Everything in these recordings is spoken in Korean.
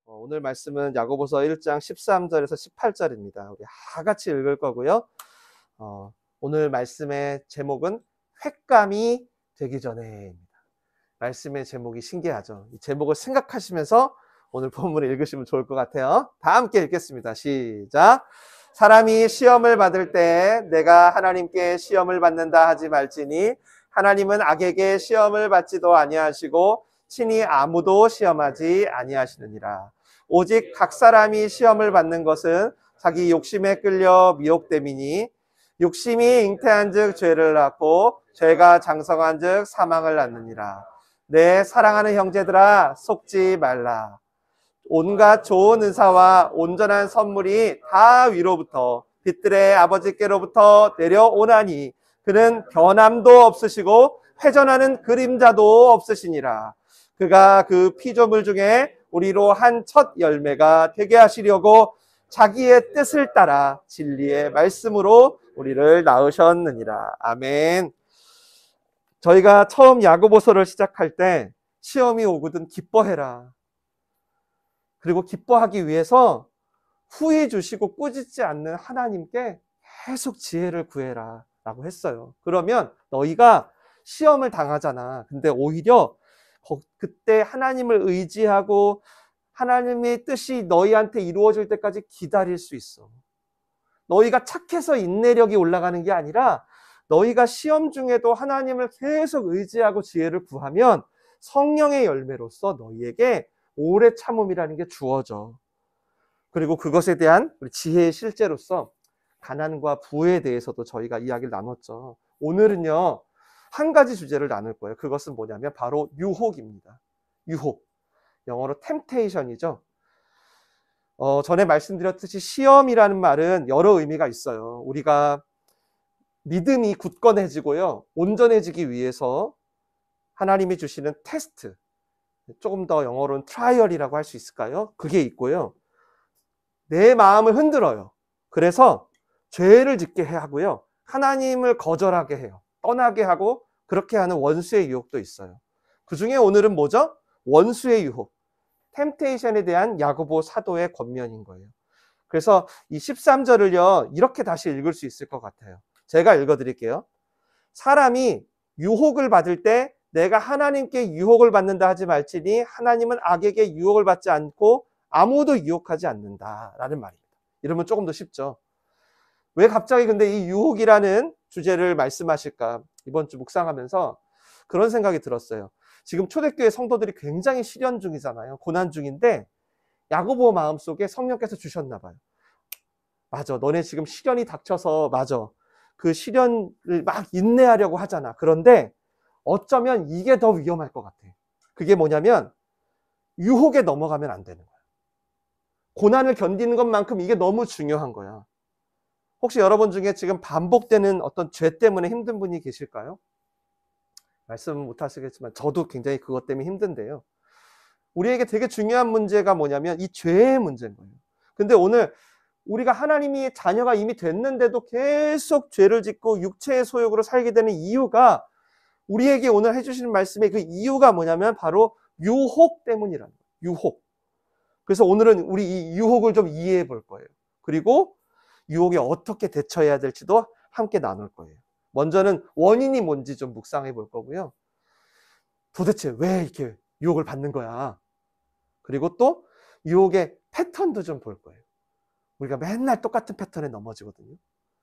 오늘 말씀은 야고보서 1장 13절에서 18절입니다. 우리 다 같이 읽을 거고요. 오늘 말씀의 제목은 횟감이 되기 전에입니다. 말씀의 제목이 신기하죠. 이 제목을 생각하시면서 오늘 본문을 읽으시면 좋을 것 같아요. 다 함께 읽겠습니다. 시작. 사람이 시험을 받을 때 내가 하나님께 시험을 받는다 하지 말지니 하나님은 악에게 시험을 받지도 아니하시고 친히 아무도 시험하지 아니하시느니라. 오직 각 사람이 시험을 받는 것은 자기 욕심에 끌려 미혹됨이니 욕심이 잉태한 즉 죄를 낳고 죄가 장성한 즉 사망을 낳느니라. 내 사랑하는 형제들아 속지 말라. 온갖 좋은 은사와 온전한 선물이 다 위로부터 빛들의 아버지께로부터 내려오나니 그는 변함도 없으시고 회전하는 그림자도 없으시니라. 그가 그 피조물 중에 우리로 한 첫 열매가 되게 하시려고 자기의 뜻을 따라 진리의 말씀으로 우리를 낳으셨느니라. 아멘. 저희가 처음 야고보서를 시작할 때 시험이 오거든 기뻐해라. 그리고 기뻐하기 위해서 후회 주시고 꾸짖지 않는 하나님께 계속 지혜를 구해라 라고 했어요. 그러면 너희가 시험을 당하잖아. 근데 오히려 그때 하나님을 의지하고 하나님의 뜻이 너희한테 이루어질 때까지 기다릴 수 있어. 너희가 착해서 인내력이 올라가는 게 아니라 너희가 시험 중에도 하나님을 계속 의지하고 지혜를 구하면 성령의 열매로서 너희에게 오래 참음이라는 게 주어져. 그리고 그것에 대한 우리 지혜의 실제로서 가난과 부에 대해서도 저희가 이야기를 나눴죠. 오늘은요, 한 가지 주제를 나눌 거예요. 그것은 뭐냐면 바로 유혹입니다. 유혹. 영어로 temptation이죠. 전에 말씀드렸듯이 시험이라는 말은 여러 의미가 있어요. 우리가 믿음이 굳건해지고요, 온전해지기 위해서 하나님이 주시는 테스트, 조금 더 영어로는 트라이얼이라고 할 수 있을까요? 그게 있고요. 내 마음을 흔들어요. 그래서 죄를 짓게 하고요, 하나님을 거절하게 해요. 떠나게 하고 그렇게 하는 원수의 유혹도 있어요. 그 중에 오늘은 뭐죠? 원수의 유혹, 템테이션에 대한 야고보 사도의 권면인 거예요. 그래서 이 13절을요 이렇게 다시 읽을 수 있을 것 같아요. 제가 읽어드릴게요. 사람이 유혹을 받을 때 내가 하나님께 유혹을 받는다 하지 말지니 하나님은 악에게 유혹을 받지 않고 아무도 유혹하지 않는다라는 말입니다. 이러면 조금 더 쉽죠. 왜 갑자기 근데 이 유혹이라는 주제를 말씀하실까? 이번 주 묵상하면서 그런 생각이 들었어요. 지금 초대교회 성도들이 굉장히 시련 중이잖아요. 고난 중인데 야고보 마음속에 성령께서 주셨나 봐요. 맞아, 너네 지금 시련이 닥쳐서 맞아, 그 시련을 막 인내하려고 하잖아. 그런데 어쩌면 이게 더 위험할 것 같아. 그게 뭐냐면 유혹에 넘어가면 안 되는 거야. 고난을 견디는 것만큼 이게 너무 중요한 거야. 혹시 여러분 중에 지금 반복되는 어떤 죄 때문에 힘든 분이 계실까요? 말씀은 못 하시겠지만 저도 굉장히 그것 때문에 힘든데요. 우리에게 되게 중요한 문제가 뭐냐면 이 죄의 문제인 거예요. 근데 오늘 우리가 하나님이 자녀가 이미 됐는데도 계속 죄를 짓고 육체의 소욕으로 살게 되는 이유가, 우리에게 오늘 해주시는 말씀의 그 이유가 뭐냐면 바로 유혹 때문이라는 거예요. 유혹. 그래서 오늘은 우리 이 유혹을 좀 이해해 볼 거예요. 그리고 유혹에 어떻게 대처해야 될지도 함께 나눌 거예요. 먼저는 원인이 뭔지 좀 묵상해 볼 거고요. 도대체 왜 이렇게 유혹을 받는 거야? 그리고 또 유혹의 패턴도 좀 볼 거예요. 우리가 맨날 똑같은 패턴에 넘어지거든요.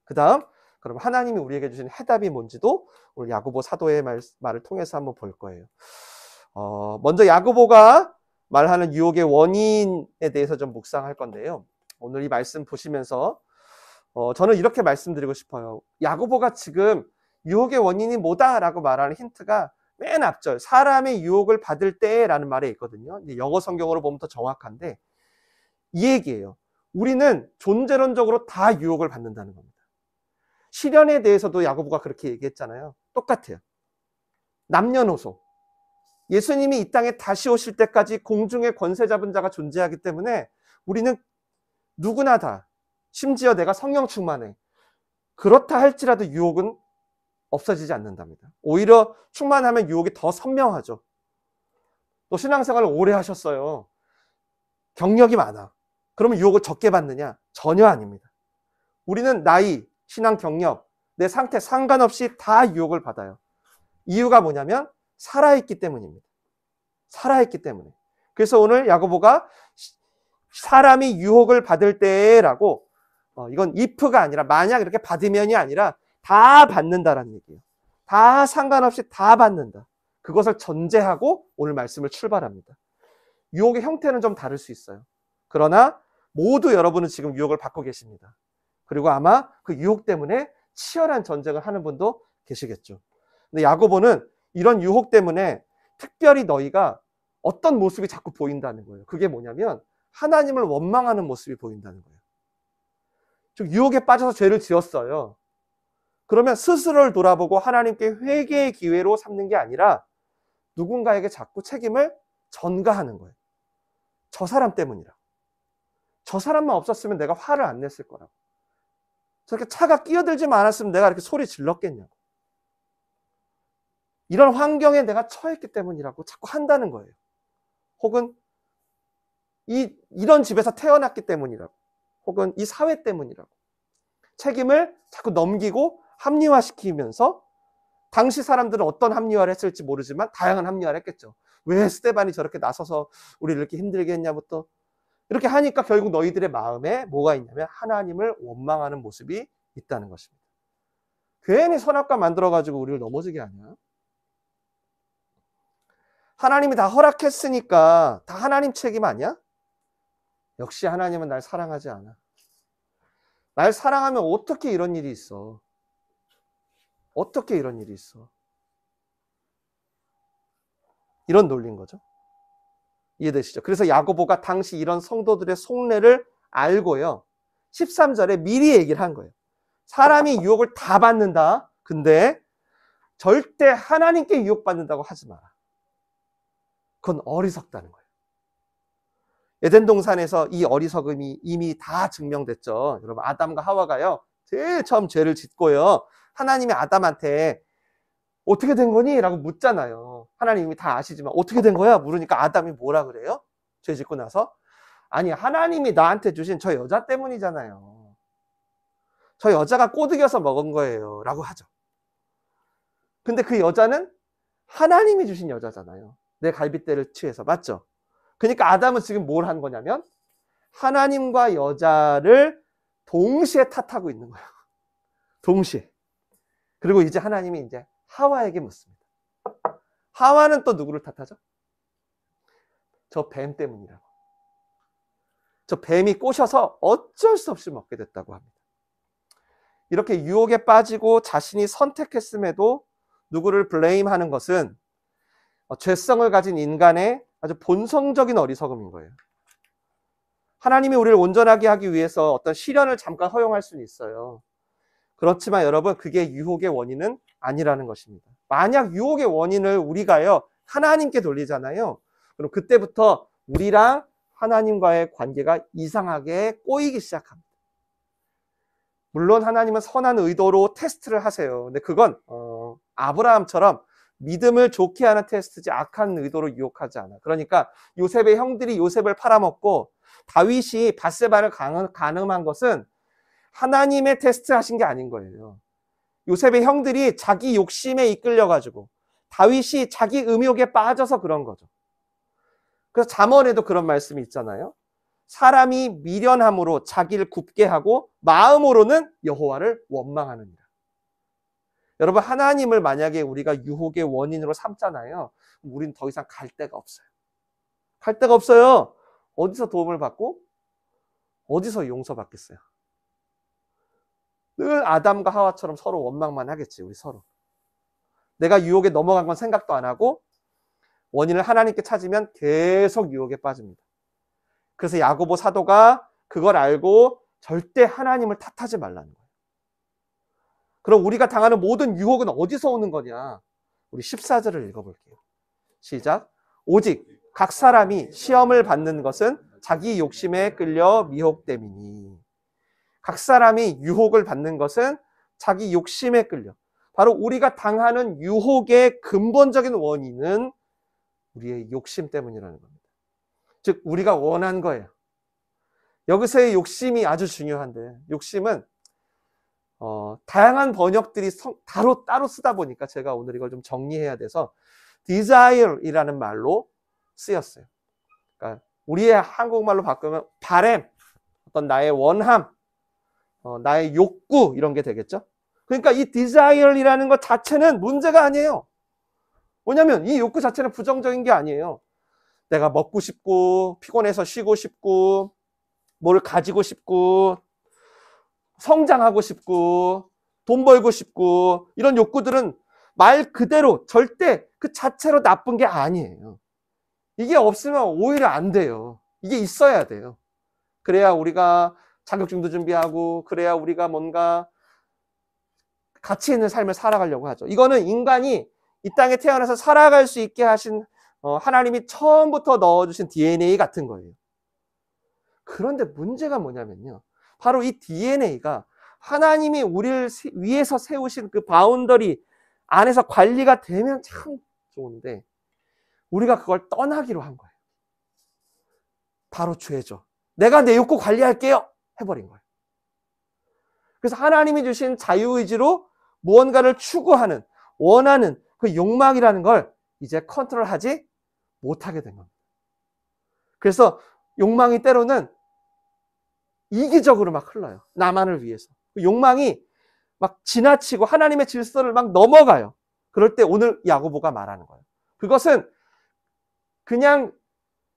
그 다음, 그럼 하나님이 우리에게 주신 해답이 뭔지도 오늘 야고보 사도의 말을 통해서 한번 볼 거예요. 먼저 야고보가 말하는 유혹의 원인에 대해서 좀 묵상할 건데요. 오늘 이 말씀 보시면서 저는 이렇게 말씀드리고 싶어요. 야고보가 지금 유혹의 원인이 뭐다라고 말하는 힌트가 맨 앞절, 사람의 유혹을 받을 때라는 말에 있거든요. 영어 성경으로 보면 더 정확한데 이 얘기예요. 우리는 존재론적으로 다 유혹을 받는다는 겁니다. 시련에 대해서도 야고보가 그렇게 얘기했잖아요. 똑같아요. 남녀노소. 예수님이 이 땅에 다시 오실 때까지 공중에 권세 잡은 자가 존재하기 때문에 우리는 누구나 다, 심지어 내가 성령 충만해, 그렇다 할지라도 유혹은 없어지지 않는답니다. 오히려 충만하면 유혹이 더 선명하죠. 또 신앙생활을 오래 하셨어요. 경력이 많아. 그러면 유혹을 적게 받느냐? 전혀 아닙니다. 우리는 나이, 신앙 경력, 내 상태 상관없이 다 유혹을 받아요. 이유가 뭐냐면 살아있기 때문입니다. 살아있기 때문에. 그래서 오늘 야고보가 사람이 유혹을 받을 때라고 이건 if가 아니라 만약 이렇게 받으면이 아니라 다 받는다라는 얘기예요. 다 상관없이 다 받는다. 그것을 전제하고 오늘 말씀을 출발합니다. 유혹의 형태는 좀 다를 수 있어요. 그러나 모두 여러분은 지금 유혹을 받고 계십니다. 그리고 아마 그 유혹 때문에 치열한 전쟁을 하는 분도 계시겠죠. 근데 야고보는 이런 유혹 때문에 특별히 너희가 어떤 모습이 자꾸 보인다는 거예요. 그게 뭐냐면 하나님을 원망하는 모습이 보인다는 거예요. 즉 유혹에 빠져서 죄를 지었어요. 그러면 스스로를 돌아보고 하나님께 회개의 기회로 삼는 게 아니라 누군가에게 자꾸 책임을 전가하는 거예요. 저 사람 때문이라고. 저 사람만 없었으면 내가 화를 안 냈을 거라고. 저렇게 차가 끼어들지만 않았으면 내가 이렇게 소리 질렀겠냐고. 이런 환경에 내가 처했기 때문이라고 자꾸 한다는 거예요. 혹은 이런 집에서 태어났기 때문이라고. 혹은 이 사회 때문이라고. 책임을 자꾸 넘기고 합리화시키면서 당시 사람들은 어떤 합리화를 했을지 모르지만 다양한 합리화를 했겠죠. 왜 스데반이 저렇게 나서서 우리를 이렇게 힘들게 했냐부터 이렇게 하니까 결국 너희들의 마음에 뭐가 있냐면 하나님을 원망하는 모습이 있다는 것입니다. 괜히 선악과 만들어가지고 우리를 넘어지게 하냐? 하나님이 다 허락했으니까 다 하나님 책임 아니야? 역시 하나님은 날 사랑하지 않아. 날 사랑하면 어떻게 이런 일이 있어? 어떻게 이런 일이 있어? 이런 논리인 거죠. 이해되시죠? 그래서 야고보가 당시 이런 성도들의 속내를 알고요. 13절에 미리 얘기를 한 거예요. 사람이 유혹을 다 받는다. 근데 절대 하나님께 유혹받는다고 하지 마라. 그건 어리석다는 거예요. 에덴 동산에서 이 어리석음이 이미 다 증명됐죠. 여러분 아담과 하와가요. 제일 처음 죄를 짓고요. 하나님이 아담한테 어떻게 된 거니? 라고 묻잖아요. 하나님이 다 아시지만 어떻게 된 거야? 물으니까 아담이 뭐라 그래요? 죄 짓고 나서 아니 하나님이 나한테 주신 저 여자 때문이잖아요. 저 여자가 꼬드겨서 먹은 거예요. 라고 하죠. 근데 그 여자는 하나님이 주신 여자잖아요. 내 갈빗대를 취해서. 맞죠? 그러니까 아담은 지금 뭘 한 거냐면 하나님과 여자를 동시에 탓하고 있는 거예요. 동시에. 그리고 이제 하나님이 이제 하와에게 묻습니다. 하와는 또 누구를 탓하죠? 저 뱀 때문이라고. 저 뱀이 꼬셔서 어쩔 수 없이 먹게 됐다고 합니다. 이렇게 유혹에 빠지고 자신이 선택했음에도 누구를 블레임하는 것은 죄성을 가진 인간의 아주 본성적인 어리석음인 거예요. 하나님이 우리를 온전하게 하기 위해서 어떤 시련을 잠깐 허용할 수는 있어요. 그렇지만 여러분 그게 유혹의 원인은 아니라는 것입니다. 만약 유혹의 원인을 우리가요 하나님께 돌리잖아요. 그럼 그때부터 우리랑 하나님과의 관계가 이상하게 꼬이기 시작합니다. 물론 하나님은 선한 의도로 테스트를 하세요. 근데 그건 아브라함처럼 믿음을 좋게 하는 테스트지 악한 의도로 유혹하지 않아. 그러니까 요셉의 형들이 요셉을 팔아먹고 다윗이 밧세바를 간음한 것은 하나님의 테스트 하신 게 아닌 거예요. 요셉의 형들이 자기 욕심에 이끌려가지고 다윗이 자기 음욕에 빠져서 그런 거죠. 그래서 잠언에도 그런 말씀이 있잖아요. 사람이 미련함으로 자기를 굽게 하고 마음으로는 여호와를 원망하느니라. 여러분 하나님을 만약에 우리가 유혹의 원인으로 삼잖아요. 우리는 더 이상 갈 데가 없어요. 갈 데가 없어요. 어디서 도움을 받고 어디서 용서받겠어요. 늘 아담과 하와처럼 서로 원망만 하겠지. 우리 서로. 내가 유혹에 넘어간 건 생각도 안 하고 원인을 하나님께 찾으면 계속 유혹에 빠집니다. 그래서 야고보 사도가 그걸 알고 절대 하나님을 탓하지 말라는 거예요. 그럼 우리가 당하는 모든 유혹은 어디서 오는 거냐? 우리 14절을 읽어볼게요. 시작. 오직 각 사람이 시험을 받는 것은 자기 욕심에 끌려 미혹됨이니. 각 사람이 유혹을 받는 것은 자기 욕심에 끌려. 바로 우리가 당하는 유혹의 근본적인 원인은 우리의 욕심 때문이라는 겁니다. 즉 우리가 원한 거예요. 여기서의 욕심이 아주 중요한데, 욕심은 다양한 번역들이 따로 쓰다 보니까 제가 오늘 이걸 좀 정리해야 돼서 desire이라는 말로 쓰였어요. 그러니까 우리의 한국말로 바꾸면 바램, 어떤 나의 원함, 나의 욕구 이런 게 되겠죠. 그러니까 이 desire이라는 것 자체는 문제가 아니에요. 뭐냐면 이 욕구 자체는 부정적인 게 아니에요. 내가 먹고 싶고 피곤해서 쉬고 싶고 뭘 가지고 싶고 성장하고 싶고 돈 벌고 싶고 이런 욕구들은 말 그대로 절대 그 자체로 나쁜 게 아니에요. 이게 없으면 오히려 안 돼요. 이게 있어야 돼요. 그래야 우리가 자격증도 준비하고 그래야 우리가 뭔가 가치 있는 삶을 살아가려고 하죠. 이거는 인간이 이 땅에 태어나서 살아갈 수 있게 하신 하나님이 처음부터 넣어주신 DNA 같은 거예요. 그런데 문제가 뭐냐면요. 바로 이 DNA가 하나님이 우리를 위해서 세우신 그 바운더리 안에서 관리가 되면 참 좋은데 우리가 그걸 떠나기로 한 거예요. 바로 죄죠. 내가 내 욕구 관리할게요. 해버린 거예요. 그래서 하나님이 주신 자유의지로 무언가를 추구하는, 원하는 그 욕망이라는 걸 이제 컨트롤하지 못하게 된 겁니다. 그래서 욕망이 때로는 이기적으로 막 흘러요. 나만을 위해서. 그 욕망이 막 지나치고 하나님의 질서를 막 넘어가요. 그럴 때 오늘 야고보가 말하는 거예요. 그것은 그냥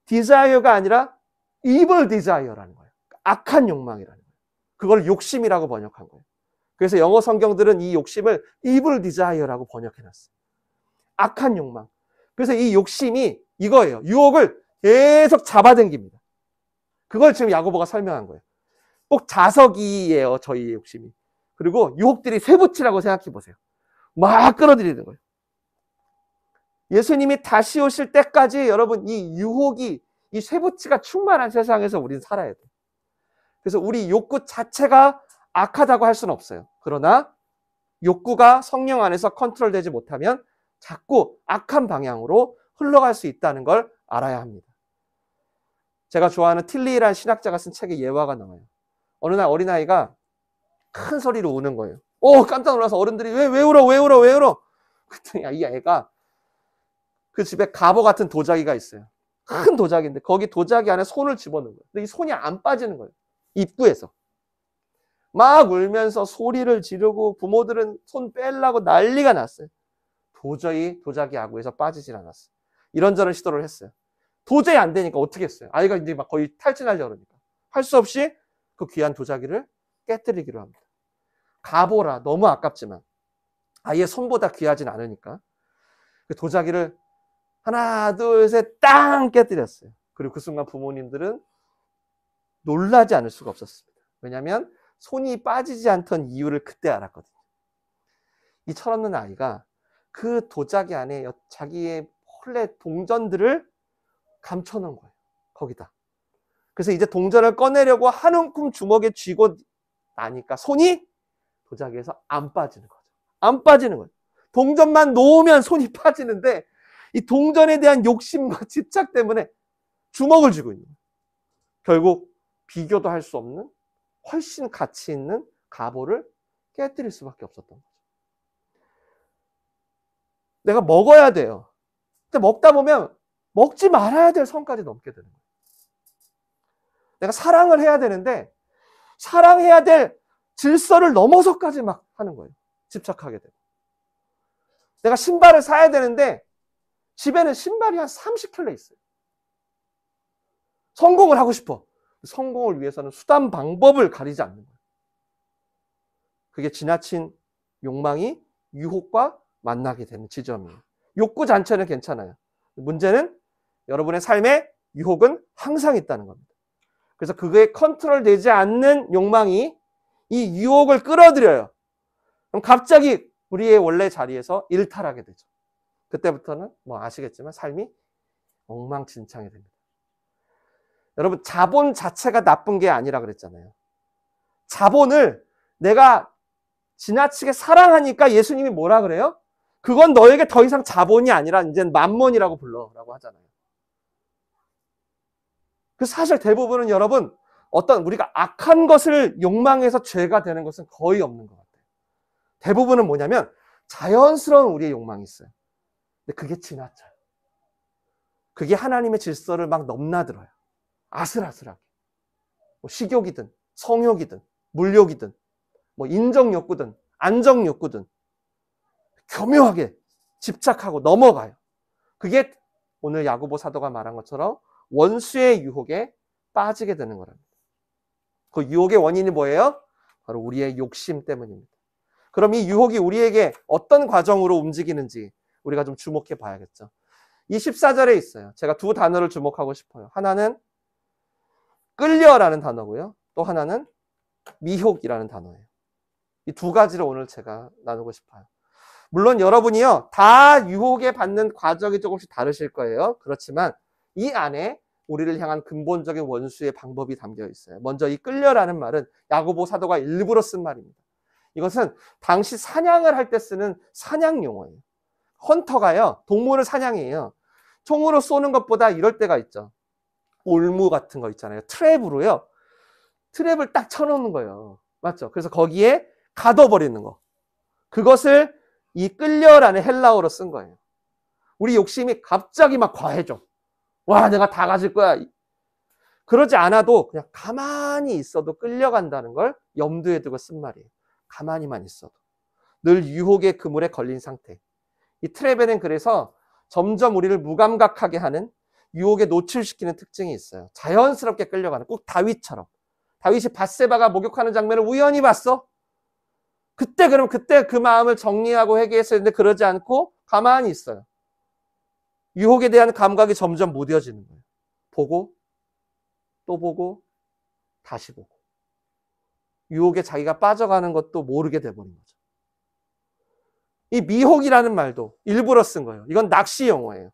desire가 아니라 evil desire라는 거예요. 악한 욕망이라는 거예요. 그걸 욕심이라고 번역한 거예요. 그래서 영어 성경들은 이 욕심을 evil desire라고 번역해놨어요. 악한 욕망. 그래서 이 욕심이 이거예요. 유혹을 계속 잡아당깁니다. 그걸 지금 야고보가 설명한 거예요. 꼭 자석이에요. 저희의 욕심이. 그리고 유혹들이 쇠붙이라고 생각해 보세요. 막 끌어들이는 거예요. 예수님이 다시 오실 때까지 여러분 이 유혹이 이 쇠붙이가 충만한 세상에서 우리는 살아야 돼요. 그래서 우리 욕구 자체가 악하다고 할 수는 없어요. 그러나 욕구가 성령 안에서 컨트롤되지 못하면 자꾸 악한 방향으로 흘러갈 수 있다는 걸 알아야 합니다. 제가 좋아하는 tilly라는 신학자가 쓴 책에 예화가 나와요. 어느 날 어린아이가 큰 소리로 우는 거예요. 깜짝 놀라서 어른들이 왜 울어? 그랬더니 이 애가 그 집에 갑오 같은 도자기가 있어요. 큰 도자기인데 거기 도자기 안에 손을 집어넣은 거예요. 근데 이 손이 안 빠지는 거예요. 입구에서. 막 울면서 소리를 지르고 부모들은 손 빼려고 난리가 났어요. 도저히 도자기 아구에서 빠지질 않았어요. 이런저런 시도를 했어요. 도저히 안 되니까 어떻게 했어요? 아이가 이제 막 거의 탈진하려고 그러니까. 할 수 없이 그 귀한 도자기를 깨뜨리기로 합니다. 가보라. 너무 아깝지만. 아이의 손보다 귀하진 않으니까. 그 도자기를 하나, 둘, 셋, 땅 깨뜨렸어요. 그리고 그 순간 부모님들은 놀라지 않을 수가 없었습니다. 왜냐하면 손이 빠지지 않던 이유를 그때 알았거든요. 이 철없는 아이가 그 도자기 안에 자기의 본래 동전들을 감춰놓은 거예요. 거기다. 그래서 이제 동전을 꺼내려고 한 움큼 주먹에 쥐고 나니까 손이 도자기에서 안 빠지는 거죠. 안 빠지는 거예요. 동전만 놓으면 손이 빠지는데 이 동전에 대한 욕심과 집착 때문에 주먹을 쥐고 있는 거예요. 결국 비교도 할 수 없는 훨씬 가치 있는 갑오를 깨뜨릴 수밖에 없었던 거죠. 내가 먹어야 돼요. 근데 먹다 보면 먹지 말아야 될 선까지 넘게 되는 거예요. 내가 사랑을 해야 되는데 사랑해야 될 질서를 넘어서까지 막 하는 거예요. 집착하게 되고. 내가 신발을 사야 되는데 집에는 신발이 한 30켤레 있어요. 성공을 하고 싶어. 성공을 위해서는 수단 방법을 가리지 않는 거예요. 그게 지나친 욕망이 유혹과 만나게 되는 지점이에요. 욕구 자체는 괜찮아요. 문제는 여러분의 삶에 유혹은 항상 있다는 겁니다. 그래서 그거에 컨트롤되지 않는 욕망이 이 유혹을 끌어들여요. 그럼 갑자기 우리의 원래 자리에서 일탈하게 되죠. 그때부터는 뭐 아시겠지만 삶이 엉망진창이 됩니다. 여러분 자본 자체가 나쁜 게 아니라 그랬잖아요. 자본을 내가 지나치게 사랑하니까 예수님이 뭐라 그래요? 그건 너에게 더 이상 자본이 아니라 이제는 만몬이라고 불러라고 하잖아요. 그 사실 대부분은 여러분 어떤 우리가 악한 것을 욕망해서 죄가 되는 것은 거의 없는 것 같아요. 대부분은 뭐냐면 자연스러운 우리의 욕망이 있어요. 근데 그게 지나쳐요. 그게 하나님의 질서를 막 넘나들어요. 아슬아슬하게. 뭐 식욕이든 성욕이든 물욕이든 뭐 인정욕구든 안정욕구든 교묘하게 집착하고 넘어가요. 그게 오늘 야고보 사도가 말한 것처럼 원수의 유혹에 빠지게 되는 거랍니다. 그 유혹의 원인이 뭐예요? 바로 우리의 욕심 때문입니다. 그럼 이 유혹이 우리에게 어떤 과정으로 움직이는지 우리가 좀 주목해 봐야겠죠. 이 14절에 있어요. 제가 두 단어를 주목하고 싶어요. 하나는 끌려라는 단어고요. 또 하나는 미혹이라는 단어예요. 이 두 가지를 오늘 제가 나누고 싶어요. 물론 여러분이요, 다 유혹에 받는 과정이 조금씩 다르실 거예요. 그렇지만 이 안에 우리를 향한 근본적인 원수의 방법이 담겨 있어요. 먼저 이 끌려라는 말은 야고보 사도가 일부러 쓴 말입니다. 이것은 당시 사냥을 할 때 쓰는 사냥 용어예요. 헌터가요, 동물을 사냥해요. 총으로 쏘는 것보다 이럴 때가 있죠. 올무 같은 거 있잖아요. 트랩으로요. 트랩을 딱 쳐놓는 거예요. 맞죠? 그래서 거기에 가둬버리는 거. 그것을 이 끌려라는 헬라어로 쓴 거예요. 우리 욕심이 갑자기 막 과해져. 와, 내가 다 가질 거야. 그러지 않아도 그냥 가만히 있어도 끌려간다는 걸 염두에 두고 쓴 말이에요. 가만히만 있어도. 늘 유혹의 그물에 걸린 상태. 이 트랩에는 그래서 점점 우리를 무감각하게 하는 유혹에 노출시키는 특징이 있어요. 자연스럽게 끌려가는, 꼭 다윗처럼. 다윗이 밧세바가 목욕하는 장면을 우연히 봤어. 그때 그 마음을 정리하고 회개했어야 했는데 그러지 않고 가만히 있어요. 유혹에 대한 감각이 점점 무뎌지는 거예요. 보고, 또 보고, 다시 보고. 유혹에 자기가 빠져가는 것도 모르게 돼버린 거죠. 이 미혹이라는 말도 일부러 쓴 거예요. 이건 낚시 용어예요.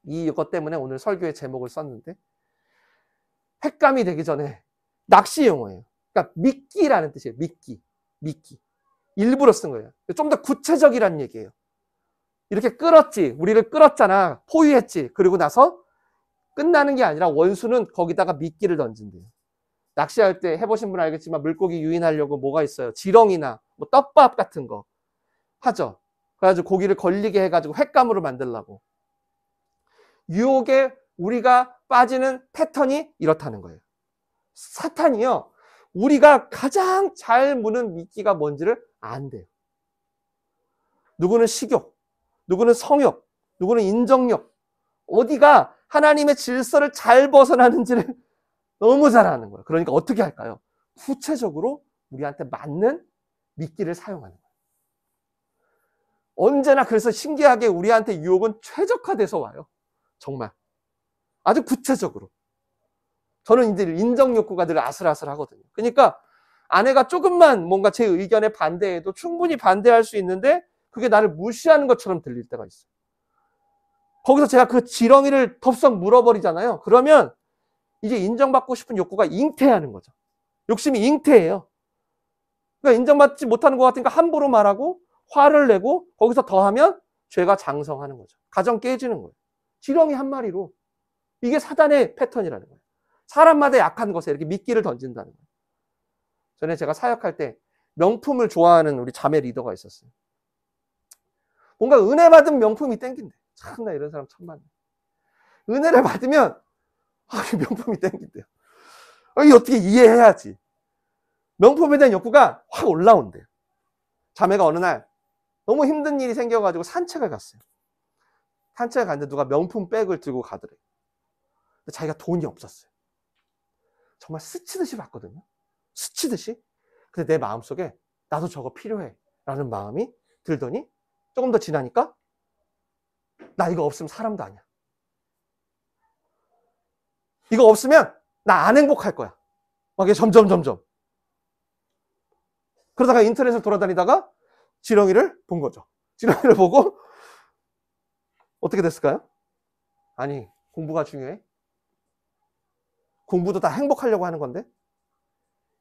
이것 때문에 오늘 설교의 제목을 썼는데, 횟감이 되기 전에 낚시 용어예요. 그러니까 미끼라는 뜻이에요. 미끼. 일부러 쓴 거예요. 좀 더 구체적이라는 얘기예요. 이렇게 끌었지. 우리를 끌었잖아. 포위했지. 그리고 나서 끝나는 게 아니라 원수는 거기다가 미끼를 던진대요. 낚시할 때 해보신 분 알겠지만 물고기 유인하려고 뭐가 있어요? 지렁이나 뭐 떡밥 같은 거 하죠. 그래가지고 고기를 걸리게 해가지고 횟감으로 만들려고. 유혹에 우리가 빠지는 패턴이 이렇다는 거예요. 사탄이요, 우리가 가장 잘 무는 미끼가 뭔지를 안대요. 누구는 식욕, 누구는 성욕, 누구는 인정욕, 어디가 하나님의 질서를 잘 벗어나는지를 너무 잘 아는 거예요. 그러니까 어떻게 할까요? 구체적으로 우리한테 맞는 미끼를 사용하는 거예요. 언제나 그래서 신기하게 우리한테 유혹은 최적화돼서 와요. 정말. 아주 구체적으로. 저는 이제 인정 욕구가 늘 아슬아슬하거든요. 그러니까 아내가 조금만 뭔가 제 의견에 반대해도 충분히 반대할 수 있는데 그게 나를 무시하는 것처럼 들릴 때가 있어요. 거기서 제가 그 지렁이를 덥석 물어버리잖아요. 그러면 이제 인정받고 싶은 욕구가 잉태하는 거죠. 욕심이 잉태해요. 그러니까 인정받지 못하는 것 같으니까 함부로 말하고 화를 내고 거기서 더하면 죄가 장성하는 거죠. 가정 깨지는 거예요. 지렁이 한 마리로. 이게 사단의 패턴이라는 거예요. 사람마다 약한 것에 이렇게 미끼를 던진다는 거예요. 전에 제가 사역할 때 명품을 좋아하는 우리 자매 리더가 있었어요. 뭔가 은혜 받은 명품이 땡긴대. 참나 이런 사람 참 많네. 은혜를 받으면 명품이 땡긴대요. 이게 어떻게 이해해야지. 명품에 대한 욕구가 확 올라온대요. 자매가 어느 날 너무 힘든 일이 생겨가지고 산책을 갔어요. 산책을 갔는데 누가 명품 백을 들고 가더래요. 근데 자기가 돈이 없었어요. 정말 스치듯이 봤거든요. 스치듯이. 근데 내 마음속에 나도 저거 필요해 라는 마음이 들더니 조금 더 지나니까 나 이거 없으면 사람도 아니야. 이거 없으면 나 안 행복할 거야. 막 이게 점점. 그러다가 인터넷을 돌아다니다가 지렁이를 본 거죠. 지렁이를 보고 어떻게 됐을까요? 아니, 공부가 중요해? 공부도 다 행복하려고 하는 건데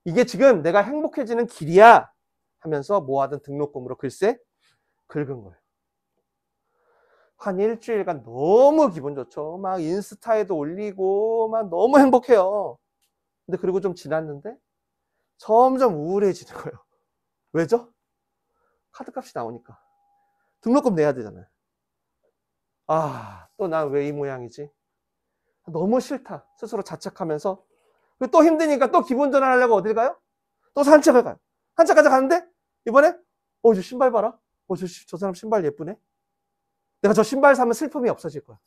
이게 지금 내가 행복해지는 길이야 하면서 모아둔 등록금으로 글쎄 긁은 거예요. 한 일주일간 너무 기분 좋죠. 막 인스타에도 올리고 막 너무 행복해요. 근데 그리고 좀 지났는데 점점 우울해지는 거예요. 왜죠? 카드값이 나오니까. 등록금 내야 되잖아요. 아, 또 난 왜 이 모양이지? 너무 싫다. 스스로 자책하면서. 또 힘드니까 또 기분 전환하려고 어딜 가요? 또 산책을 가요. 산책까지 가는데 이번에 저 신발 봐라. 저 사람 신발 예쁘네. 내가 저 신발 사면 슬픔이 없어질 거야.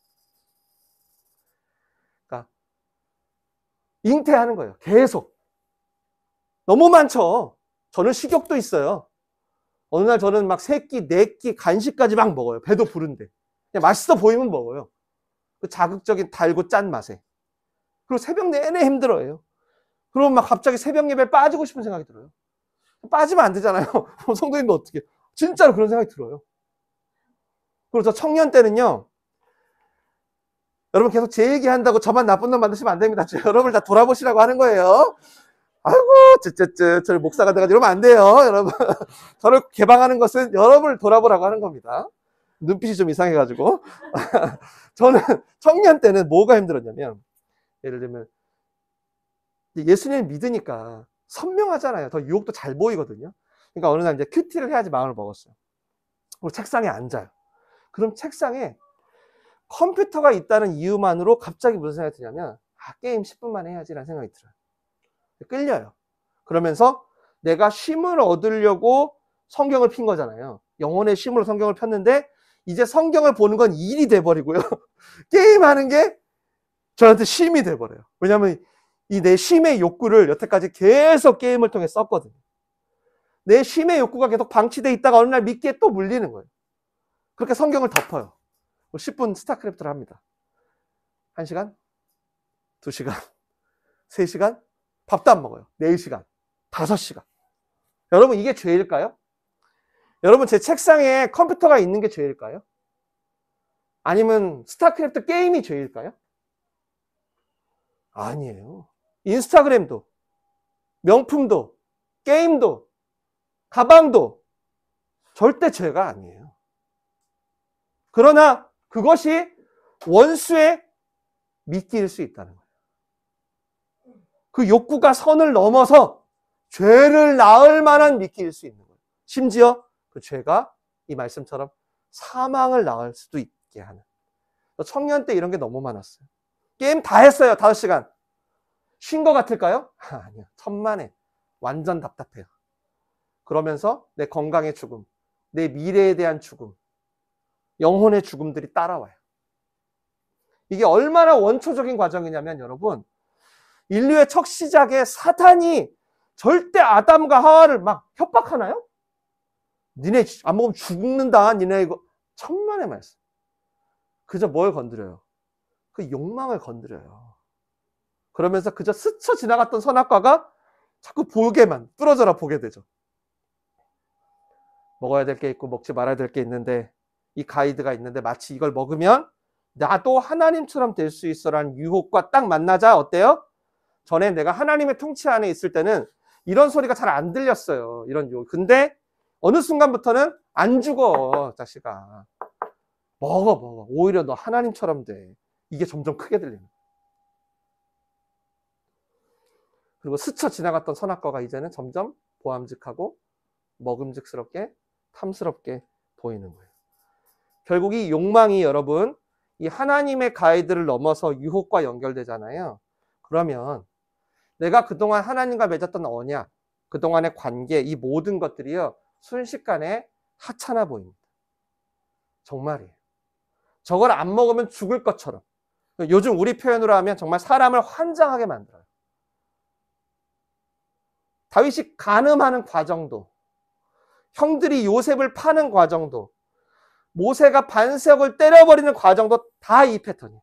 그러니까 잉태하는 거예요. 계속. 너무 많죠. 저는 식욕도 있어요. 어느 날 저는 막 3끼, 4끼 간식까지 막 먹어요. 배도 부른데. 그냥 맛있어 보이면 먹어요. 그 자극적인 달고 짠 맛에. 그리고 새벽 내내 힘들어요. 그러면 막 갑자기 새벽 예배에 빠지고 싶은 생각이 들어요. 빠지면 안 되잖아요. 성도님도 어떻게. 진짜로 그런 생각이 들어요. 그리고 저 청년 때는요. 여러분 계속 제 얘기한다고 저만 나쁜 놈 만드시면 안 됩니다. 여러분을 다 돌아보시라고 하는 거예요. 아이고, 저를 목사가 돼가지고 이러면 안 돼요. 여러분. 저를 개방하는 것은 여러분을 돌아보라고 하는 겁니다. 눈빛이 좀 이상해가지고. 저는 청년 때는 뭐가 힘들었냐면, 예를 들면, 예수님을 믿으니까 선명하잖아요. 더 유혹도 잘 보이거든요. 그러니까 어느 날 이제 큐티를 해야지 마음을 먹었어요. 그리고 책상에 앉아요. 그럼 책상에 컴퓨터가 있다는 이유만으로 갑자기 무슨 생각이 드냐면, 게임 10분만 해야지라는 생각이 들어요. 끌려요. 그러면서 내가 쉼을 얻으려고 성경을 핀 거잖아요. 영혼의 쉼으로 성경을 폈는데 이제 성경을 보는 건 일이 돼버리고요. 게임하는 게 저한테 쉼이 돼버려요. 왜냐하면 이 내 쉼의 욕구를 여태까지 계속 게임을 통해 썼거든요. 내 쉼의 욕구가 계속 방치돼 있다가 어느 날 미끼에 또 물리는 거예요. 그렇게 성경을 덮어요. 10분 스타크래프트를 합니다. 1시간? 2시간? 3시간? 밥도 안 먹어요. 4시간, 5시간. 여러분 이게 죄일까요? 여러분 제 책상에 컴퓨터가 있는 게 죄일까요? 아니면 스타크래프트 게임이 죄일까요? 아니에요. 인스타그램도, 명품도, 게임도, 가방도 절대 죄가 아니에요. 그러나 그것이 원수의 미끼일 수 있다는 거예요. 그 욕구가 선을 넘어서 죄를 낳을 만한 미끼일 수 있는 거예요. 심지어 그 죄가 이 말씀처럼 사망을 낳을 수도 있게 하는. 청년 때 이런 게 너무 많았어요. 게임 다 했어요. 5시간. 쉰 거 같을까요? 아니요. 천만에. 완전 답답해요. 그러면서 내 건강의 죽음, 내 미래에 대한 죽음, 영혼의 죽음들이 따라와요. 이게 얼마나 원초적인 과정이냐면 여러분, 인류의 첫 시작에 사탄이 절대 아담과 하와를 막 협박하나요? 니네 안 먹으면 죽는다. 니네 이거. 천만의 말씀. 그저 뭘 건드려요? 그 욕망을 건드려요. 그러면서 그저 스쳐 지나갔던 선악과가 자꾸 보게만 뚫어져라 보게 되죠. 먹어야 될 게 있고 먹지 말아야 될 게 있는데 이 가이드가 있는데 마치 이걸 먹으면 나도 하나님처럼 될 수 있어라는 유혹과 딱 만나자. 어때요? 전에 내가 하나님의 통치 안에 있을 때는 이런 소리가 잘 안 들렸어요. 이런 유혹. 근데 어느 순간부터는 안 죽어, 자식아. 먹어. 오히려 너 하나님처럼 돼. 이게 점점 크게 들리는. 그리고 스쳐 지나갔던 선악과가 이제는 점점 보암직하고 먹음직스럽게 탐스럽게 보이는 거예요. 결국 이 욕망이 여러분 이 하나님의 가이드를 넘어서 유혹과 연결되잖아요. 그러면 내가 그동안 하나님과 맺었던 언약, 그동안의 관계, 이 모든 것들이요 순식간에 하찮아 보입니다. 정말이에요. 저걸 안 먹으면 죽을 것처럼. 요즘 우리 표현으로 하면 정말 사람을 환장하게 만들어요. 다윗이 간음하는 과정도, 형들이 요셉을 파는 과정도, 모세가 반석을 때려버리는 과정도 다 이 패턴이에요.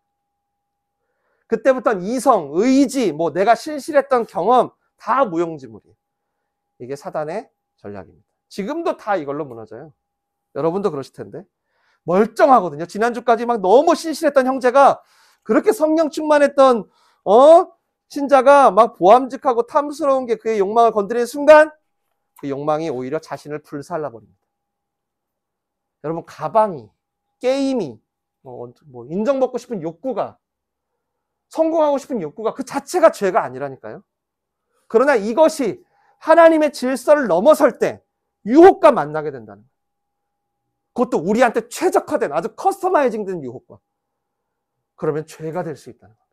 그때부터는 이성, 의지, 내가 신실했던 경험 다 무용지물이에요. 이게 사단의 전략입니다. 지금도 다 이걸로 무너져요. 여러분도 그러실 텐데. 멀쩡하거든요. 지난주까지 막 너무 신실했던 형제가 그렇게 성령 충만했던 신자가 막 보암직하고 탐스러운 게 그의 욕망을 건드리는 순간 그 욕망이 오히려 자신을 불살라버립니다. 여러분 가방이, 게임이, 인정받고 싶은 욕구가, 성공하고 싶은 욕구가 그 자체가 죄가 아니라니까요. 그러나 이것이 하나님의 질서를 넘어설 때 유혹과 만나게 된다는 거예요. 그것도 우리한테 최적화된 아주 커스터마이징된 유혹과. 그러면 죄가 될 수 있다는 거예요.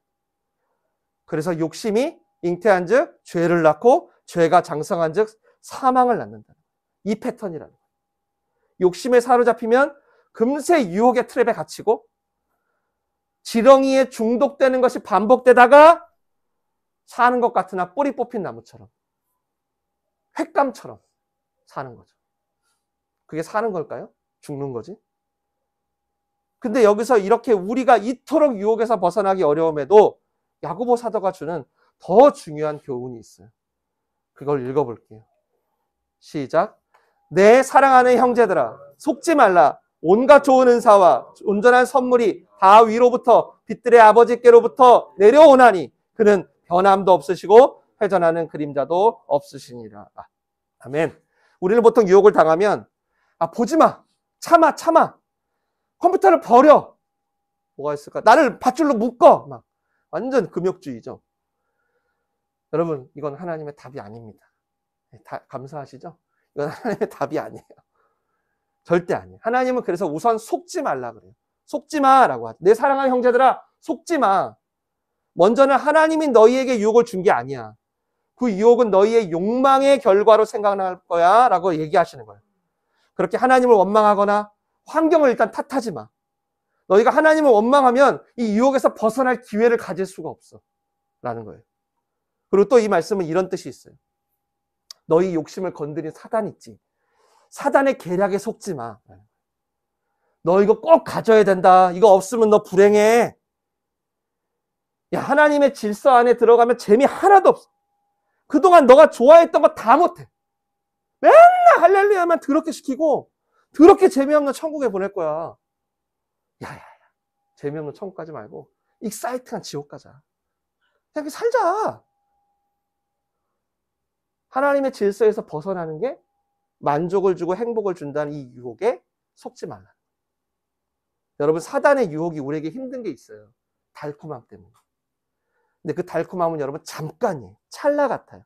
그래서 욕심이 잉태한 즉 죄를 낳고 죄가 장성한 즉 사망을 낳는다. 이 패턴이라는 거예요. 욕심에 사로잡히면 금세 유혹의 트랩에 갇히고 지렁이에 중독되는 것이 반복되다가 사는 것 같으나 뿌리 뽑힌 나무처럼 횟감처럼 사는 거죠. 그게 사는 걸까요? 죽는 거지. 근데 여기서 이렇게 우리가 이토록 유혹에서 벗어나기 어려움에도 야고보 사도가 주는 더 중요한 교훈이 있어요. 그걸 읽어볼게요. 시작. 내 사랑하는 형제들아, 속지 말라. 온갖 좋은 은사와 온전한 선물이 다 위로부터 빛들의 아버지께로부터 내려오나니 그는 변함도 없으시고 회전하는 그림자도 없으시니라. 아멘. 우리는 보통 유혹을 당하면 보지 마. 참아. 컴퓨터를 버려. 뭐가 있을까? 나를 밧줄로 묶어. 막 완전 금욕주의죠. 여러분, 이건 하나님의 답이 아닙니다. 감사하시죠? 이건 하나님의 답이 아니에요. 절대 아니에요. 하나님은 그래서 우선 속지 말라 그래요. 속지 마라고 하죠. 내 사랑하는 형제들아, 속지 마. 먼저는 하나님이 너희에게 유혹을 준 게 아니야. 그 유혹은 너희의 욕망의 결과로 생각날 거야 라고 얘기하시는 거예요. 그렇게 하나님을 원망하거나 환경을 일단 탓하지 마. 너희가 하나님을 원망하면 이 유혹에서 벗어날 기회를 가질 수가 없어 라는 거예요. 그리고 또 이 말씀은 이런 뜻이 있어요. 너희 욕심을 건드린 사단 있지. 사단의 계략에 속지 마. 너 이거 꼭 가져야 된다. 이거 없으면 너 불행해. 야, 하나님의 질서 안에 들어가면 재미 하나도 없어. 그동안 너가 좋아했던 거 다 못해. 맨날 할렐루야만 더럽게 시키고 더럽게 재미없는 천국에 보낼 거야. 야야야, 재미없는 천국 가지 말고 익사이팅한 지옥 가자. 그냥 살자. 하나님의 질서에서 벗어나는 게 만족을 주고 행복을 준다는 이 유혹에 속지 말라. 여러분, 사단의 유혹이 우리에게 힘든 게 있어요. 달콤함 때문에. 근데 그 달콤함은 여러분 잠깐이에요. 찰나 같아요.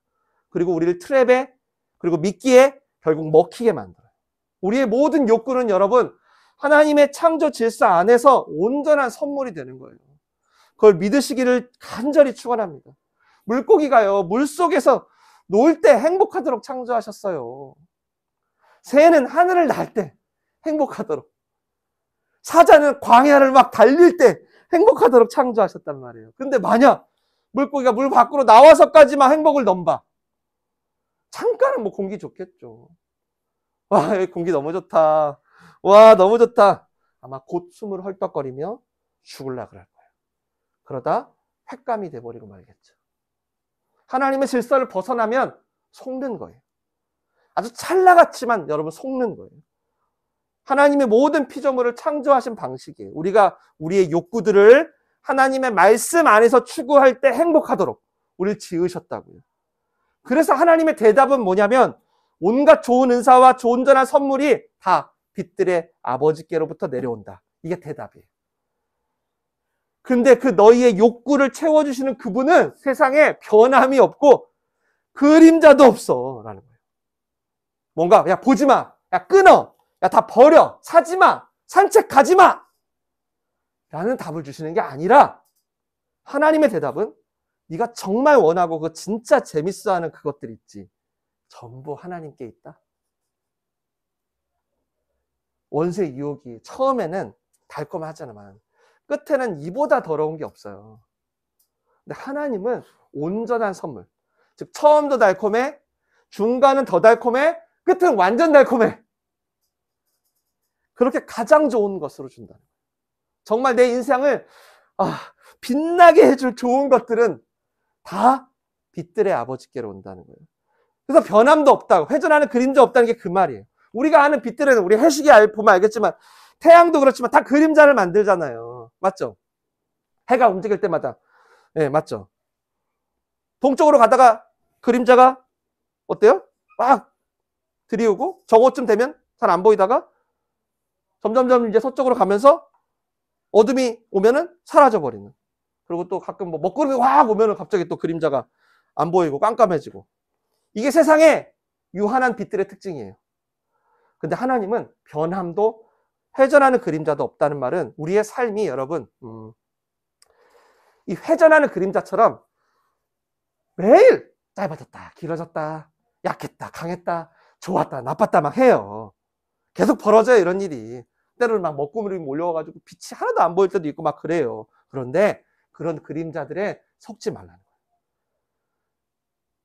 그리고 우리를 트랩에, 그리고 미끼에 결국 먹히게 만들어요. 우리의 모든 욕구는 여러분 하나님의 창조 질서 안에서 온전한 선물이 되는 거예요. 그걸 믿으시기를 간절히 축원합니다. 물고기가요, 물속에서 놀 때 행복하도록 창조하셨어요. 새는 하늘을 날 때 행복하도록, 사자는 광야를 막 달릴 때 행복하도록 창조하셨단 말이에요. 근데 만약 물고기가 물 밖으로 나와서까지만 행복을 넘봐, 잠깐은 뭐 공기 좋겠죠. 와, 여기 공기 너무 좋다. 와, 너무 좋다. 아마 곧 숨을 헐떡거리며 죽으려 그럴 거예요. 그러다 횟감이 돼버리고 말겠죠. 하나님의 질서를 벗어나면 속는 거예요. 아주 찰나같지만 여러분 속는 거예요. 하나님의 모든 피조물을 창조하신 방식이에요. 우리가 우리의 욕구들을 하나님의 말씀 안에서 추구할 때 행복하도록 우리를 지으셨다고요. 그래서 하나님의 대답은 뭐냐면 온갖 좋은 은사와 온전한 선물이 다 빛들의 아버지께로부터 내려온다. 이게 대답이에요. 근데 그 너희의 욕구를 채워주시는 그분은 세상에 변함이 없고 그림자도 없어 라는 거예요. 뭔가 야 보지 마, 야 끊어, 야 다 버려, 사지 마, 산책 가지 마 라는 답을 주시는 게 아니라 하나님의 대답은 네가 정말 원하고 그 진짜 재밌어하는 그것들 있지, 전부 하나님께 있다. 원수의 유혹이 처음에는 달콤하잖아만 끝에는 이보다 더러운 게 없어요. 근데 하나님은 온전한 선물, 즉 처음도 달콤해, 중간은 더 달콤해, 끝은 완전 달콤해. 그렇게 가장 좋은 것으로 준다. 정말 내 인생을 빛나게 해줄 좋은 것들은 다 빛들의 아버지께로 온다는 거예요. 그래서 변함도 없다고, 회전하는 그림자 없다는 게 그 말이에요. 우리가 아는 빛들은 우리 해식이 보면 알겠지만 태양도 그렇지만 다 그림자를 만들잖아요. 맞죠? 해가 움직일 때마다. 네, 맞죠? 동쪽으로 가다가 그림자가 어때요? 막 들이오고 저곳쯤 되면 잘 안 보이다가 점점점 이제 서쪽으로 가면서 어둠이 오면은 사라져 버리는. 그리고 또 가끔 뭐 먹구름이 확 오면은 갑자기 또 그림자가 안 보이고 깜깜해지고. 이게 세상의 유한한 빛들의 특징이에요. 근데 하나님은 변함도 회전하는 그림자도 없다는 말은 우리의 삶이 여러분 이 회전하는 그림자처럼 매일 짧아졌다, 길어졌다, 약했다, 강했다, 좋았다, 나빴다 막 해요. 계속 벌어져요, 이런 일이. 때로는 막 먹구름이 몰려와가지고 빛이 하나도 안 보일 때도 있고 막 그래요. 그런데 그런 그림자들에 속지 말라는 거예요.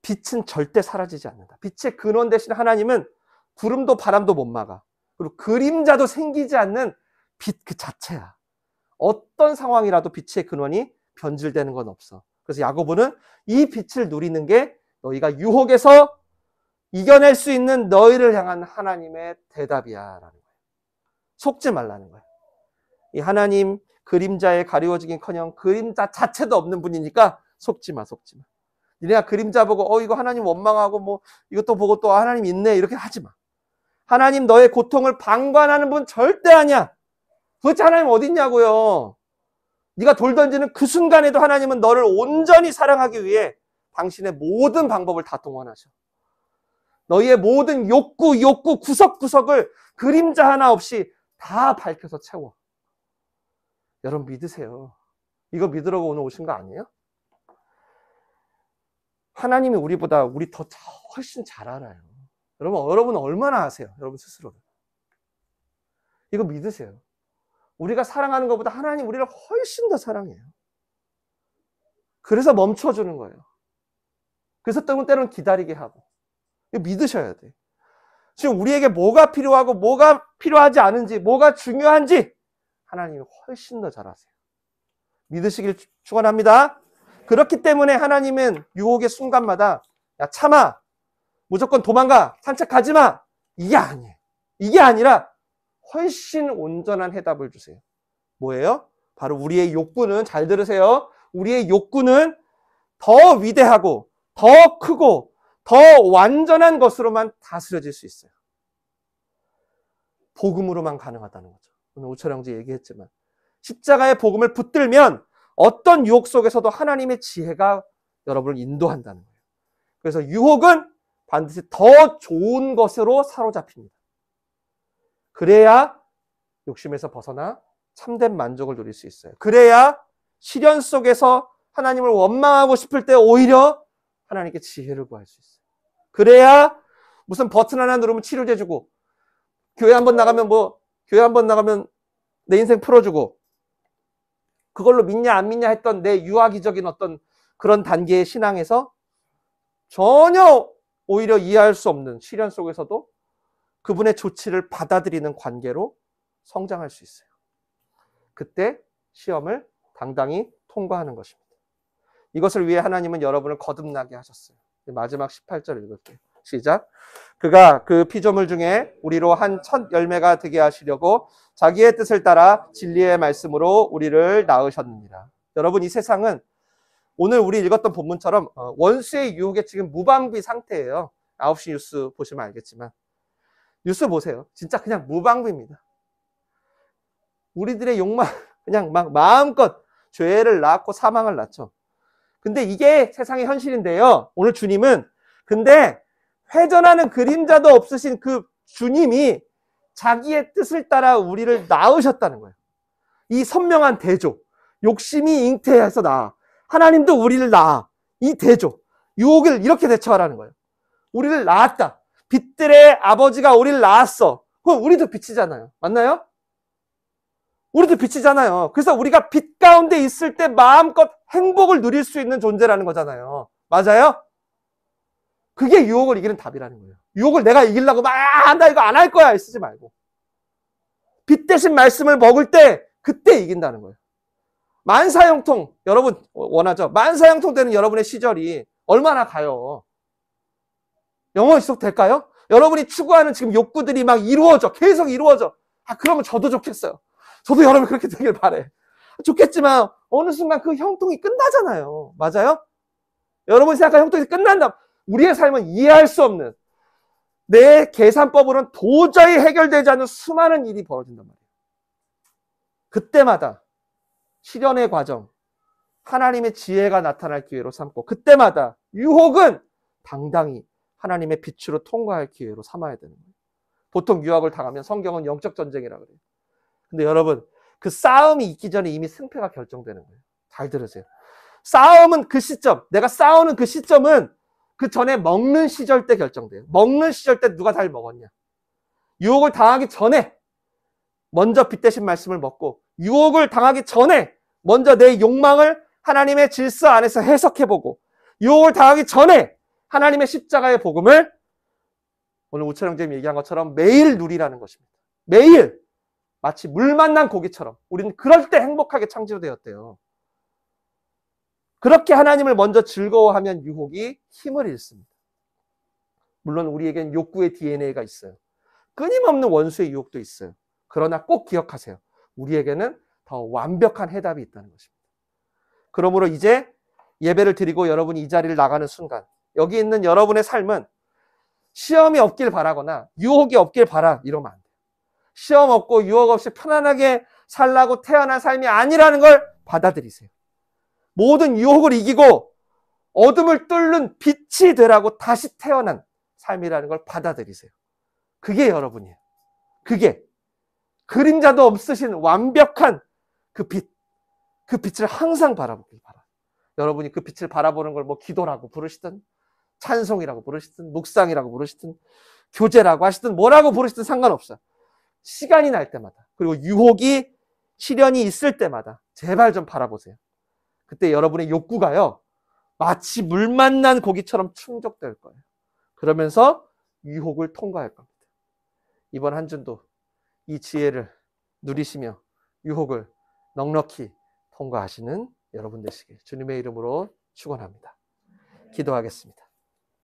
빛은 절대 사라지지 않는다. 빛의 근원 대신 하나님은 구름도 바람도 못 막아. 그리고 그림자도 생기지 않는 빛 그 자체야. 어떤 상황이라도 빛의 근원이 변질되는 건 없어. 그래서 야고보는 이 빛을 누리는 게 너희가 유혹에서 이겨낼 수 있는 너희를 향한 하나님의 대답이야 라는 거예요. 속지 말라는 거예요. 이 하나님 그림자에 가리워지긴커녕 그림자 자체도 없는 분이니까 속지 마, 속지 마. 니네가 그림자 보고 이거 하나님 원망하고 뭐 이것도 보고 또 하나님 있네 이렇게 하지 마. 하나님 너의 고통을 방관하는 분 절대 아니야. 도대체 하나님 어디 있냐고요. 네가 돌 던지는 그 순간에도 하나님은 너를 온전히 사랑하기 위해 당신의 모든 방법을 다 동원하셔. 너희의 모든 욕구 구석구석을 그림자 하나 없이 다 밝혀서 채워. 여러분 믿으세요. 이거 믿으라고 오늘 오신 거 아니에요? 하나님이 우리보다 우리 더 훨씬 잘 알아요. 여러분 얼마나 아세요? 여러분 스스로를. 이거 믿으세요. 우리가 사랑하는 것보다 하나님 우리를 훨씬 더 사랑해요. 그래서 멈춰주는 거예요. 그래서 때로는 기다리게 하고. 이거 믿으셔야 돼. 지금 우리에게 뭐가 필요하고 뭐가 필요하지 않은지, 뭐가 중요한지 하나님이 훨씬 더 잘 아세요. 믿으시길 축원합니다. 그렇기 때문에 하나님은 유혹의 순간마다 야 참아, 무조건 도망가, 산책하지 마. 이게 아니에요. 이게 아니라 훨씬 온전한 해답을 주세요. 뭐예요? 바로 우리의 욕구는, 잘 들으세요. 우리의 욕구는 더 위대하고 더 크고 더 완전한 것으로만 다스려질 수 있어요. 복음으로만 가능하다는 거죠. 오늘 오철 형제 얘기했지만 십자가의 복음을 붙들면 어떤 유혹 속에서도 하나님의 지혜가 여러분을 인도한다는 거예요. 그래서 유혹은 반드시 더 좋은 것으로 사로잡힙니다. 그래야 욕심에서 벗어나 참된 만족을 누릴 수 있어요. 그래야 시련 속에서 하나님을 원망하고 싶을 때 오히려 하나님께 지혜를 구할 수 있어요. 그래야 무슨 버튼 하나 누르면 치료제 주고 교회 한번 나가면 내 인생 풀어주고 그걸로 믿냐 안 믿냐 했던 내 유아기적인 어떤 그런 단계의 신앙에서 전혀 오히려 이해할 수 없는 시련 속에서도 그분의 조치를 받아들이는 관계로 성장할 수 있어요. 그때 시험을 당당히 통과하는 것입니다. 이것을 위해 하나님은 여러분을 거듭나게 하셨어요. 마지막 18절 읽을게요. 시작. 그가 그 피조물 중에 우리로 한 첫 열매가 되게 하시려고 자기의 뜻을 따라 진리의 말씀으로 우리를 낳으셨느니라. 여러분 이 세상은 오늘 우리 읽었던 본문처럼 원수의 유혹에 지금 무방비 상태예요. 9시 뉴스 보시면 알겠지만 뉴스 보세요. 진짜 그냥 무방비입니다. 우리들의 욕망 그냥 막 마음껏 죄를 낳고 사망을 낳죠. 근데 이게 세상의 현실인데요. 오늘 주님은 근데 회전하는 그림자도 없으신 그 주님이 자기의 뜻을 따라 우리를 낳으셨다는 거예요. 이 선명한 대조. 욕심이 잉태해서 낳아. 하나님도 우리를 낳아. 이 대조. 유혹을 이렇게 대처하라는 거예요. 우리를 낳았다. 빛들의 아버지가 우리를 낳았어. 그럼 우리도 빛이잖아요. 맞나요? 우리도 빛이잖아요. 그래서 우리가 빛 가운데 있을 때 마음껏 행복을 누릴 수 있는 존재라는 거잖아요. 맞아요? 그게 유혹을 이기는 답이라는 거예요. 유혹을 내가 이기려고 나 이거 안 할 거야 쓰지 말고 빛 대신 말씀을 먹을 때 그때 이긴다는 거예요. 만사형통 여러분 원하죠? 만사형통 되는 여러분의 시절이 얼마나 가요? 영원히 지속될까요? 여러분이 추구하는 지금 욕구들이 막 이루어져 계속 이루어져. 그러면 저도 좋겠어요. 저도 여러분 그렇게 되길 바래. 좋겠지만 어느 순간 그 형통이 끝나잖아요. 맞아요? 여러분이 생각하는 형통이 끝난다. 우리의 삶은 이해할 수 없는 내 계산법으로는 도저히 해결되지 않는 수많은 일이 벌어진단 말이에요. 그때마다 시련의 과정, 하나님의 지혜가 나타날 기회로 삼고 그때마다 유혹은 당당히 하나님의 빛으로 통과할 기회로 삼아야 되는 거예요. 보통 유혹을 당하면 성경은 영적 전쟁이라고 그래요. 근데 여러분, 그 싸움이 있기 전에 이미 승패가 결정되는 거예요. 잘 들으세요. 싸움은 그 시점, 내가 싸우는 그 시점은 그 전에 먹는 시절 때 결정돼요. 먹는 시절 때 누가 잘 먹었냐. 유혹을 당하기 전에 먼저 빛 대신 말씀을 먹고, 유혹을 당하기 전에 먼저 내 욕망을 하나님의 질서 안에서 해석해보고, 유혹을 당하기 전에 하나님의 십자가의 복음을 오늘 우철 형제님이 얘기한 것처럼 매일 누리라는 것입니다. 매일 마치 물 만난 고기처럼 우리는 그럴 때 행복하게 창조되었대요. 그렇게 하나님을 먼저 즐거워하면 유혹이 힘을 잃습니다. 물론 우리에겐 욕구의 DNA가 있어요. 끊임없는 원수의 유혹도 있어요. 그러나 꼭 기억하세요. 우리에게는 더 완벽한 해답이 있다는 것입니다. 그러므로 이제 예배를 드리고 여러분이 이 자리를 나가는 순간 여기 있는 여러분의 삶은 시험이 없길 바라거나 유혹이 없길 바라 이러면 안 돼요. 시험 없고 유혹 없이 편안하게 살라고 태어난 삶이 아니라는 걸 받아들이세요. 모든 유혹을 이기고 어둠을 뚫는 빛이 되라고 다시 태어난 삶이라는 걸 받아들이세요. 그게 여러분이에요. 그게 그림자도 없으신 완벽한 그 빛, 그 빛을 항상 바라보길 바라요. 여러분이 그 빛을 바라보는 걸 뭐 기도라고 부르시든 찬송이라고 부르시든 묵상이라고 부르시든 교제라고 하시든 뭐라고 부르시든 상관없어요. 시간이 날 때마다 그리고 유혹이 시련이 있을 때마다 제발 좀 바라보세요. 그때 여러분의 욕구가요 마치 물 만난 고기처럼 충족될 거예요. 그러면서 유혹을 통과할 겁니다. 이번 한 주도 이 지혜를 누리시며 유혹을 넉넉히 통과하시는 여러분 되시길 주님의 이름으로 축원합니다. 기도하겠습니다.